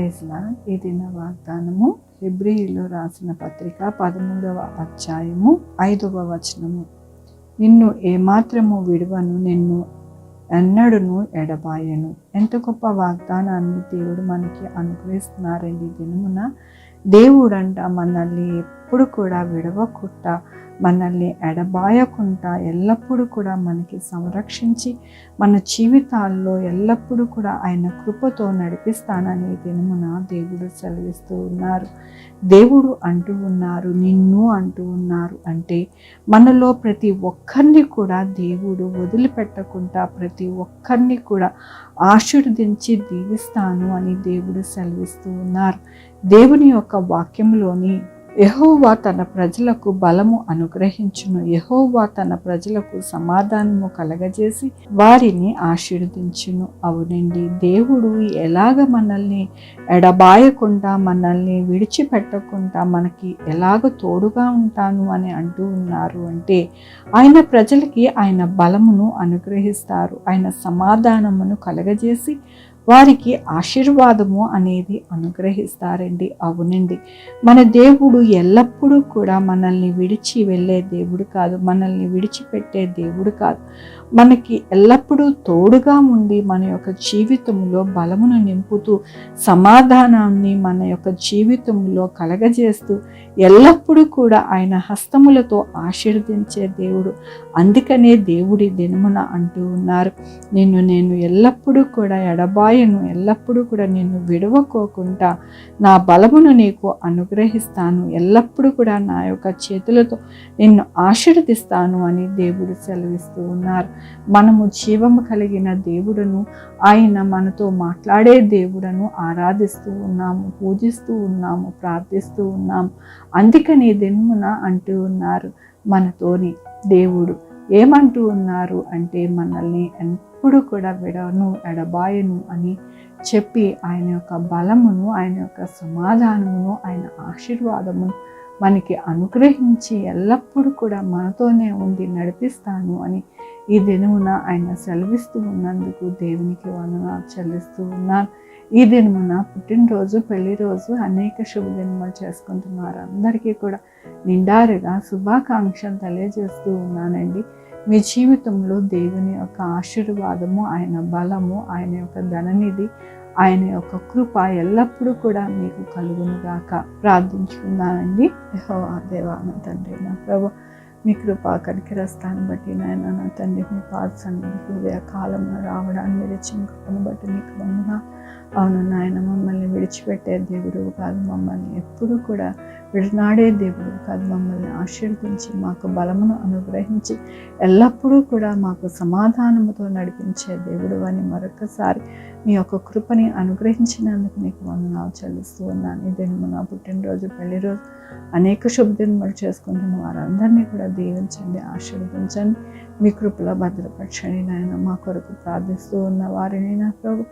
ప్రైజ్లా ఈ దిన వాగ్దానము హెబ్రీయులు రాసిన పత్రిక 13వ అధ్యాయము 5వ వచనము. నిన్ను ఏమాత్రము విడువను, నిన్ను ఎన్నడును ఎడబాయను. ఎంత గొప్ప వాగ్దానాన్ని దేవుడు మనకి అనుగ్రహిస్తున్నారండి. దినమున దేవుడంట మనల్ని ఎప్పుడు కూడా విడవకుండా, మనల్ని ఎడబాయకుండా ఎల్లప్పుడూ కూడా మనకి సంరక్షించి మన జీవితాల్లో ఎల్లప్పుడూ కూడా ఆయన కృపతో నడిపిస్తానని దినమున దేవుడు సెలవిస్తూ ఉన్నారు. దేవుడు అంటూ ఉన్నారు, నిన్ను అంటూ ఉన్నారు. అంటే మనలో ప్రతి ఒక్కరిని కూడా దేవుడు వదిలిపెట్టకుండా ప్రతి ఒక్కరిని కూడా ఆశీర్వదించి దీవిస్తాను అని దేవుడు సెలవిస్తూ ఉన్నారు. దేవుని యొక్క వాక్యంలోని యెహోవా తన ప్రజలకు బలము అనుగ్రహించును, యెహోవా తన ప్రజలకు సమాధానము కలగజేసి వారిని ఆశీర్వదించును. అవునండి, దేవుడు ఎలాగ మనల్ని ఎడబాయకుండా, మనల్ని విడిచిపెట్టకుండా మనకి ఎలాగ తోడుగా ఉంటాను అని అంటూ ఉన్నారు. అంటే ఆయన ప్రజలకి ఆయన బలమును అనుగ్రహిస్తారు, ఆయన సమాధానమును కలగజేసి వారికి ఆశీర్వాదము అనేది అనుగ్రహిస్తారండి. అవునండి, మన దేవుడు ఎల్లప్పుడూ కూడా మనల్ని విడిచి వెళ్ళే దేవుడు కాదు, మనల్ని విడిచిపెట్టే దేవుడు కాదు. మనకి ఎల్లప్పుడూ తోడుగా ఉండి మన యొక్క జీవితంలో బలమును నింపుతూ, సమాధానాన్ని మన యొక్క జీవితంలో కలగజేస్తూ ఎల్లప్పుడూ కూడా ఆయన హస్తములతో ఆశీర్వదించే దేవుడు. అందుకనే దేవుడి దినమున అంటూ ఉన్నారు, నేను ఎల్లప్పుడూ కూడా ఎడబాయను, ఎల్లప్పుడూ కూడా నిన్ను విడవకోకుండా నా బలమును నీకు అనుగ్రహిస్తాను, ఎల్లప్పుడూ కూడా నా యొక్క చేతులతో నిన్ను ఆశీర్వదిస్తాను అని దేవుడు సెలవిస్తూ ఉన్నారు. మనము జీవము కలిగిన దేవుడును, ఆయన మనతో మాట్లాడే దేవుడను ఆరాధిస్తూ ఉన్నాము, పూజిస్తూ ఉన్నాము, ప్రార్థిస్తూ ఉన్నాము. అందుకని దినమున అంటూ ఉన్నారు, మనతోని దేవుడు ఏమంటూ ఉన్నారు అంటే మనల్ని ఎప్పుడు కూడా విడవను, ఎడబాయను అని చెప్పి ఆయన యొక్క బలమును, ఆయన యొక్క సమాధానమును, ఆయన ఆశీర్వాదమును మనకి అనుగ్రహించి ఎల్లప్పుడూ కూడా మనతోనే ఉండి నడిపిస్తాను అని ఈ దినమున ఆయన సెలవిస్తూ ఉన్నందుకు దేవునికి వందనాలు చెల్లిస్తూ ఉన్నాను. ఈ దినమున పుట్టినరోజు, పెళ్లి రోజు, అనేక శుభదినములు చేసుకుంటున్నారు. అందరికీ కూడా నిండారుగా శుభాకాంక్షలు తెలియజేస్తూ ఉన్నానండి. మీ జీవితంలో దేవుని యొక్క ఆశీర్వాదము, ఆయన బలము, ఆయన యొక్క ధననిధి, ఆయన యొక్క కృప ఎల్లప్పుడూ కూడా మీకు కలుగునుగాక ప్రార్థించుకున్నానండి. యెహోవా దేవా నా తండ్రి, నా ప్రభు, మీ కృప కనికరస్తాన్ని బట్టి నాయన, నా తండ్రి, మీ పాద సన్నిధికి ఉదయ కాలంలో రావడాన్ని మీరు ఇచ్చిన కృపను బట్టి నీకు వందనాలు. అవును నాయన, మమ్మల్ని విడిచిపెట్టే దేవుడు కాదు, మమ్మల్ని ఎప్పుడు కూడా విడనాడే దేవుడు కాదు, మమ్మల్ని ఆశీర్వదించి మాకు బలమును అనుగ్రహించి ఎల్లప్పుడూ కూడా మాకు సమాధానముతో నడిపించే దేవుడు అని మరొకసారి మీ యొక్క కృపని అనుగ్రహించినందుకు నీకు వందనాలు చెల్లిస్తూ ఉన్నాను. ఇదేమో నా పుట్టినరోజు, పెళ్లి రోజు, అనేక శుభదినములు చేసుకుంటున్న వారందరినీ కూడా దీవించండి, ఆశీర్వదించండి, మీ కృపలో భద్రపరచండి నాయన. మా కొరకు ప్రార్థిస్తూ ఉన్న వారిని నా ప్రభు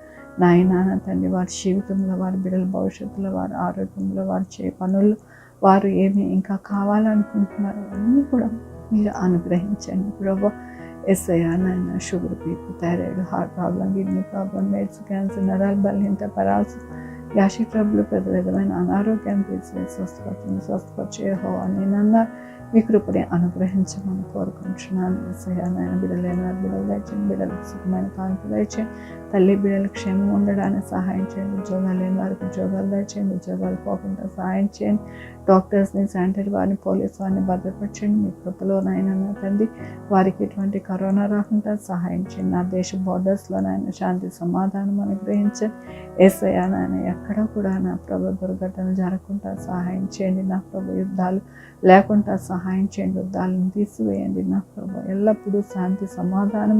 నాయన, నా తండ్రి, వారి జీవితంలో, వారి బిడ్డల భవిష్యత్తులో, వారి ఆరోగ్యంలో, వారు చే పనుల్లో వారు ఏమి ఇంకా కావాలనుకుంటున్నారో అన్నీ కూడా మీరు అనుగ్రహించండి ప్రభు. ఎస్ఐఆ నాయన, sugar, BP, thyroid, heart problem, kidney problem, maids, cancer, నరాల బలహీనత, పెరాలసిస్, గ్యాస్ట్రిక్ ట్రబుల్, పెద్ద విధమైన అనారోగ్యాన్ని తీసివేసి స్వస్థపరిచే యెహోవా నేనన్నారు. మీ కృపని అనుగ్రహించమని కోరుకుంటున్నాను. ఎస్ఐఆ నాయన, బిడ్డలైన వారి బిడ్డలు దయచేయండి, బిడ్డలకు సుఖమైన కాంతి దయచేయండి, తల్లి బిడ్డలకు క్షేమం ఉండడానికి సహాయం చేయండి, ఉద్యోగాలు లేని వారికి ఉద్యోగాలు దయచేయండి, ఉద్యోగాలు పోకుండా సహాయం చేయండి, డాక్టర్స్ని, శానిటరీ వారిని, పోలీసు వారిని భద్రపరచండి. మీ కృపలోనైనా నా తండ్రి వారికి ఎటువంటి కరోనా రాకుండా సహాయం చేయండి. నా దేశ బోర్డర్స్లోనైనా శాంతి సమాధానం అనుగ్రహించండి. యేసయ్యా నాయన, ఎక్కడ కూడా నా ప్రభు దుర్ఘటన జరగకుండా సహాయం చేయండి. నా ప్రభు యుద్ధాలు లేకుండా సహాయం చేయండి, యుద్ధాలను తీసివేయండి. నా ప్రభు ఎల్లప్పుడూ శాంతి సమాధానం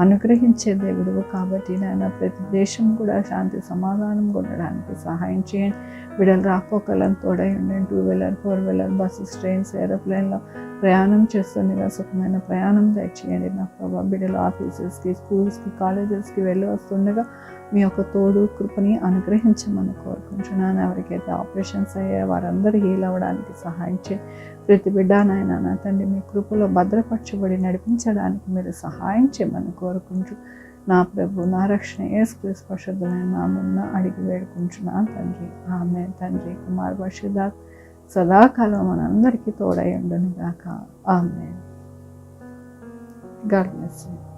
అనుగ్రహించే దేవుడు కాబట్టి నాయన, ప్రతి దేశం కూడా శాంతి సమాధానం ఉండడానికి సహాయం చేయండి. బిడ్డలు రాకపోకలను తోడై ఉండండి. 2 వీలర్, 4 వీలర్, బస్సెస్, ట్రైన్స్, ఏరోప్లేన్లో ప్రయాణం చేస్తుండగా సుఖమైన ప్రయాణం దయచేయండి. నా ప్రభు బిడ్డలు ఆఫీసెస్కి, స్కూల్స్కి, కాలేజెస్కి వెళ్ళి వస్తుండగా మీ యొక్క తోడు కృపని అనుగ్రహించమని కోరుకుంటున్నాను. ఎవరికైతే ఆపరేషన్స్ అయ్యాయో వారందరూ హీల్ అవ్వడానికి సహాయం చేయండి. ప్రతి బిడ్డ నాయన, నా తండ్రి, మీ కృపలో భద్రపరచబడి నడిపించడానికి మీరు సహాయం చేయమని కోరుకుంటూ నా ప్రభు, నా రక్షణ యేసుక్రీస్తు పరిశుద్ధమైన నామమున అడిగి వేడుకుంటున్నాను తండ్రి. ఆమేన్. తండ్రి, కుమార్, పరిశుద్ధాత్మ సదాకాలం మనందరికీ తోడై ఉండును గాక. ఆమేన్. God bless you.